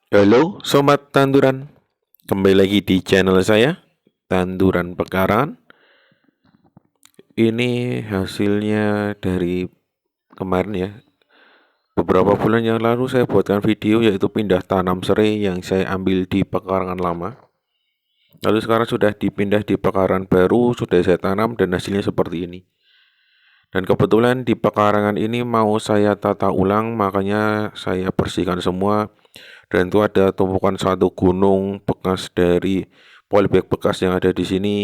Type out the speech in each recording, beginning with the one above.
Halo Sobat Tanduran, kembali lagi di channel saya, Tanduran Pekarangan. Ini hasilnya dari kemarin ya. Beberapa bulan yang lalu saya buatkan video yaitu pindah tanam serai yang saya ambil di pekarangan lama. Lalu sekarang sudah dipindah di pekarangan baru, sudah saya tanam dan hasilnya seperti ini. Dan kebetulan di pekarangan ini mau saya tata ulang, makanya saya bersihkan semua. Dan itu ada tumpukan satu gunung bekas dari polybag bekas yang ada di sini.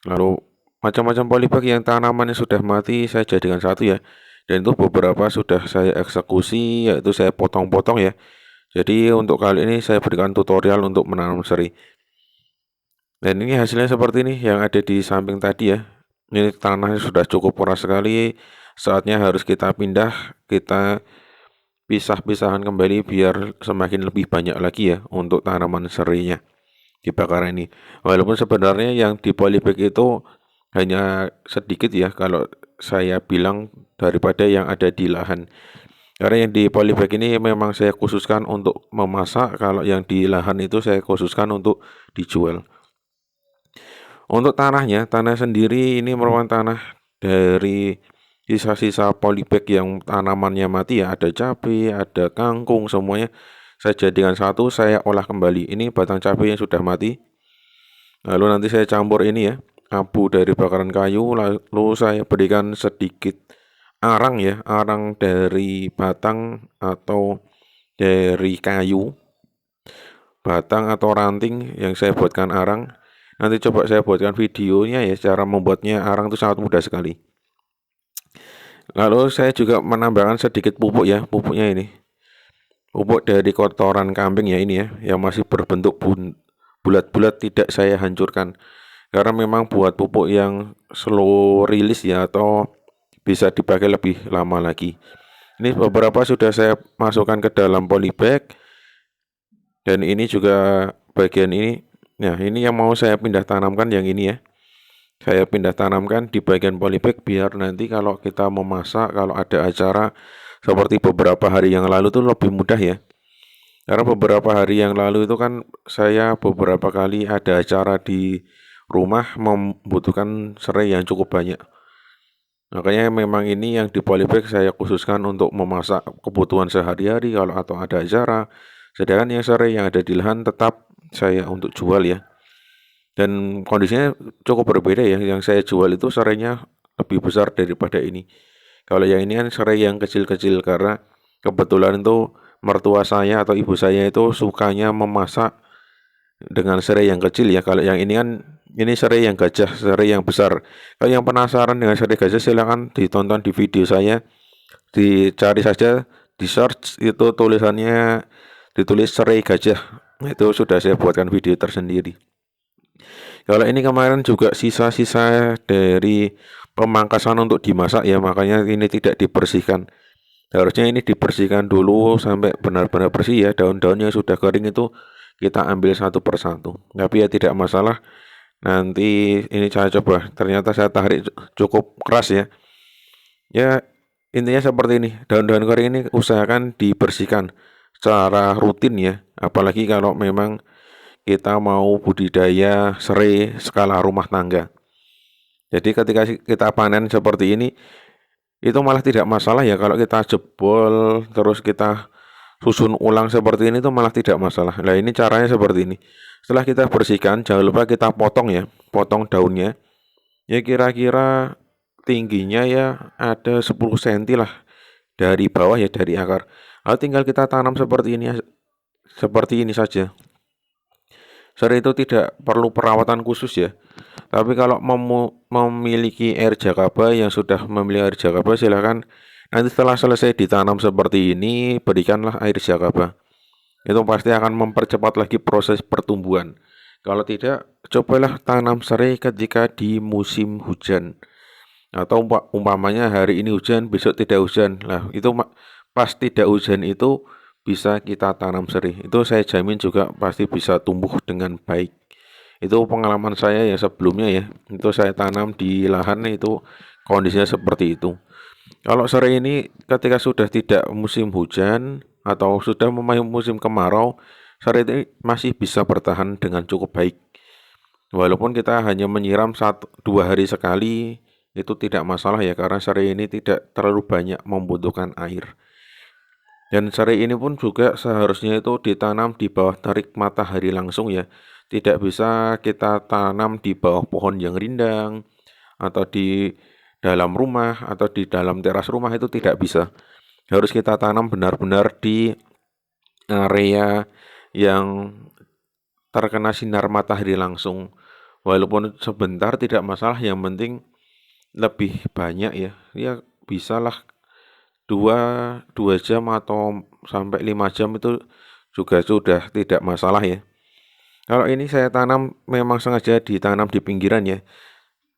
Lalu macam-macam polybag yang tanamannya sudah mati saya jadikan satu ya. Dan itu beberapa sudah saya eksekusi, yaitu saya potong-potong ya. Jadi untuk kali ini saya berikan tutorial untuk menanam serai. Dan ini hasilnya seperti ini yang ada di samping tadi ya. Ini tanahnya sudah cukup keras sekali. Saatnya harus kita pindah, kita pisah-pisahan kembali biar semakin lebih banyak lagi ya untuk tanaman serainya di bakaran ini. Walaupun sebenarnya yang di polybag itu hanya sedikit ya kalau saya bilang daripada yang ada di lahan. Karena yang di polybag ini memang saya khususkan untuk memasak, kalau yang di lahan itu saya khususkan untuk dijual. Untuk tanahnya, tanah sendiri ini merupakan tanah dari sisa-sisa polybag yang tanamannya mati ya, ada cabai, ada kangkung, semuanya saya jadikan satu, saya olah kembali. Ini batang cabai yang sudah mati. Lalu nanti saya campur ini ya, abu dari bakaran kayu, lalu saya berikan sedikit arang ya, arang dari batang atau dari kayu, batang atau ranting yang saya buatkan arang. Nanti coba saya buatkan videonya ya, cara membuatnya arang itu sangat mudah sekali. Lalu saya juga menambahkan sedikit pupuk ya, pupuknya ini. Pupuk dari kotoran kambing ya ini ya, yang masih berbentuk bulat-bulat tidak saya hancurkan. Karena memang buat pupuk yang slow release ya, atau bisa dipakai lebih lama lagi. Ini beberapa sudah saya masukkan ke dalam polybag. Dan ini juga bagian ini. Nah ini yang mau saya pindah tanamkan yang ini ya. Saya pindah tanamkan di bagian polybag biar nanti kalau kita memasak, kalau ada acara seperti beberapa hari yang lalu tuh lebih mudah ya. Karena beberapa hari yang lalu itu kan saya beberapa kali ada acara di rumah membutuhkan serai yang cukup banyak. Makanya memang ini yang di polybag saya khususkan untuk memasak kebutuhan sehari-hari kalau atau ada acara. Sedangkan yang serai yang ada di lahan tetap saya untuk jual ya. Dan kondisinya cukup berbeda ya. Yang saya jual itu serainya lebih besar daripada ini. Kalau yang ini kan serai yang kecil-kecil karena kebetulan itu mertua saya atau ibu saya itu sukanya memasak dengan serai yang kecil ya. Kalau yang ini kan ini serai yang gajah, serai yang besar. Kalau yang penasaran dengan serai gajah silakan ditonton di video saya. Dicari saja di search itu tulisannya ditulis serai gajah. Itu sudah saya buatkan video tersendiri. Kalau ini kemarin juga sisa-sisa dari pemangkasan untuk dimasak ya, makanya ini tidak dibersihkan. Harusnya ini dibersihkan dulu sampai benar-benar bersih ya. Daun-daun yang sudah kering itu kita ambil satu persatu. Tapi ya tidak masalah. Nanti ini saya coba. Ternyata saya tarik cukup keras ya. Ya intinya seperti ini. Daun-daun kering ini usahakan dibersihkan secara rutin ya. Apalagi kalau memang kita mau budidaya serai skala rumah tangga. Jadi ketika kita panen seperti ini, itu malah tidak masalah ya kalau kita jebol terus kita susun ulang seperti ini, itu malah tidak masalah. Nah ini caranya seperti ini. Setelah kita bersihkan, jangan lupa kita potong ya, potong daunnya. Ya kira-kira tingginya ya ada 10 cm lah dari bawah ya, dari akar. Lalu tinggal kita tanam seperti ini saja. Serai itu tidak perlu perawatan khusus ya. Tapi kalau memiliki air jakaba, yang sudah memiliki air jakaba, silahkan nanti setelah selesai ditanam seperti ini, berikanlah air jakaba. Itu pasti akan mempercepat lagi proses pertumbuhan. Kalau tidak, cobalah tanam serai ketika di musim hujan. Atau umpamanya hari ini hujan, besok tidak hujan. Nah, itu pas tidak hujan itu bisa kita tanam serai. Itu saya jamin juga pasti bisa tumbuh dengan baik. Itu pengalaman saya ya sebelumnya ya. Itu saya tanam di lahan itu kondisinya seperti itu. Kalau serai ini ketika sudah tidak musim hujan, atau sudah memasuki musim kemarau, serai ini masih bisa bertahan dengan cukup baik. Walaupun kita hanya menyiram 1-2 hari sekali, itu tidak masalah ya, karena serai ini tidak terlalu banyak membutuhkan air. Dan serai ini pun juga seharusnya itu ditanam di bawah terik matahari langsung ya. Tidak bisa kita tanam di bawah pohon yang rindang, atau di dalam rumah, atau di dalam teras rumah, itu tidak bisa. Harus kita tanam benar-benar di area yang terkena sinar matahari langsung. Walaupun sebentar tidak masalah, yang penting lebih banyak ya. Ya bisalah 2 jam atau sampai 5 jam itu juga sudah tidak masalah ya. Kalau ini saya tanam memang sengaja ditanam di pinggiran ya.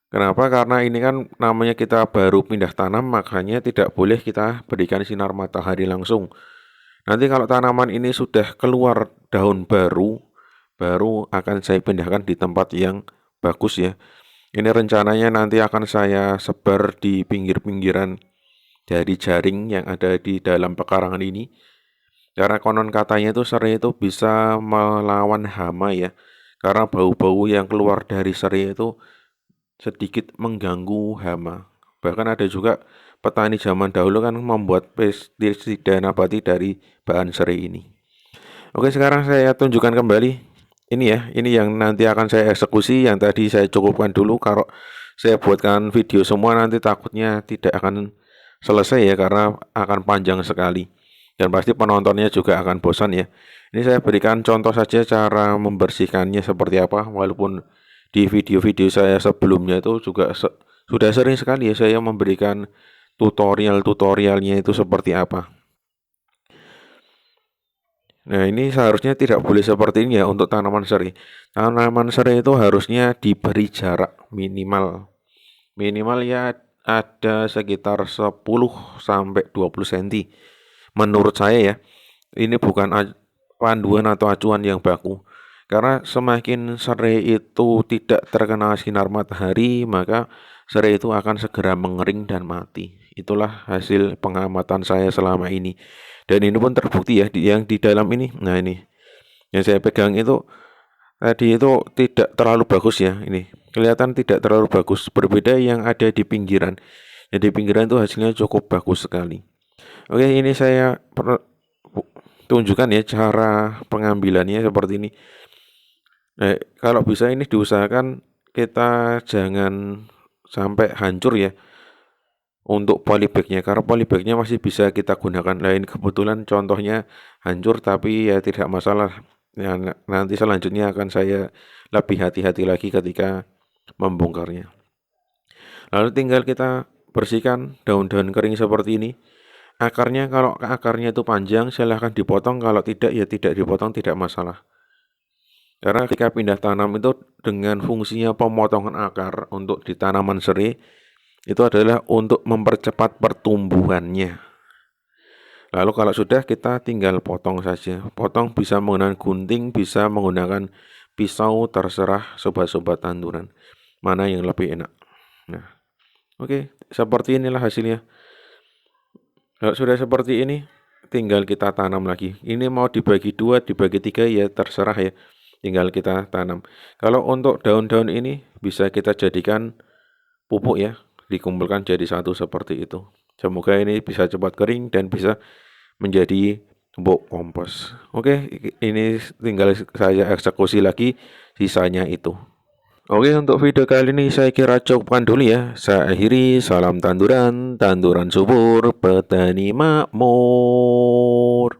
Kenapa? Karena ini kan namanya kita baru pindah tanam, makanya tidak boleh kita berikan sinar matahari langsung. Nanti kalau tanaman ini sudah keluar daun baru akan saya pindahkan di tempat yang bagus ya. Ini rencananya nanti akan saya sebar di pinggir-pinggiran dari jaring yang ada di dalam pekarangan ini. Karena konon katanya itu serai itu bisa melawan hama ya. Karena bau-bau yang keluar dari serai itu sedikit mengganggu hama. Bahkan ada juga petani zaman dahulu kan membuat pestisida nabati dari bahan serai ini. Oke, sekarang saya tunjukkan kembali. Ini ya, ini yang nanti akan saya eksekusi. Yang tadi saya cukupkan dulu. Kalau saya buatkan video semua nanti takutnya tidak akan selesai ya, karena akan panjang sekali. Dan pasti penontonnya juga akan bosan ya. Ini saya berikan contoh saja cara membersihkannya seperti apa. Walaupun di video-video saya sebelumnya itu juga sudah sering sekali ya saya memberikan tutorialnya itu seperti apa. Nah, ini seharusnya tidak boleh seperti ini ya untuk tanaman serai. Tanaman serai itu harusnya diberi jarak minimal. Minimal ya ada sekitar 10 sampai 20 cm. Menurut saya ya, ini bukan panduan atau acuan yang baku. Karena semakin serai itu tidak terkena sinar matahari, maka serai itu akan segera mengering dan mati. Itulah hasil pengamatan saya selama ini. Dan ini pun terbukti ya, yang di dalam ini. Nah ini, yang saya pegang itu tadi itu tidak terlalu bagus ya. Ini kelihatan tidak terlalu bagus. Berbeda yang ada di pinggiran. Yang di pinggiran itu hasilnya cukup bagus sekali. Oke, ini saya tunjukkan ya cara pengambilannya seperti ini. Kalau bisa ini diusahakan kita jangan sampai hancur ya untuk polybagnya, karena polybagnya masih bisa kita gunakan. Lain kebetulan contohnya hancur, tapi ya tidak masalah ya, nanti selanjutnya akan saya lebih hati-hati lagi ketika membongkarnya. Lalu tinggal kita bersihkan daun-daun kering seperti ini. Akarnya, kalau akarnya itu panjang silahkan dipotong, kalau tidak ya tidak dipotong, tidak masalah. Karena ketika pindah tanam itu dengan fungsinya pemotongan akar untuk di tanaman serai itu adalah untuk mempercepat pertumbuhannya. Lalu kalau sudah kita tinggal potong saja. Potong bisa menggunakan gunting, bisa menggunakan pisau, terserah sobat-sobat tanduran. Mana yang lebih enak. Nah, oke, seperti inilah hasilnya. Kalau sudah seperti ini, tinggal kita tanam lagi. Ini mau dibagi 2, dibagi 3 ya terserah ya. Tinggal kita tanam. Kalau untuk daun-daun ini bisa kita jadikan pupuk ya. Dikumpulkan jadi satu seperti itu. Semoga ini bisa cepat kering dan bisa menjadi pupuk kompos. Oke, ini tinggal saya eksekusi lagi sisanya itu. Oke, untuk video kali ini saya kira cukupkan dulu ya. Saya akhiri, salam tanduran, tanduran subur, petani makmur.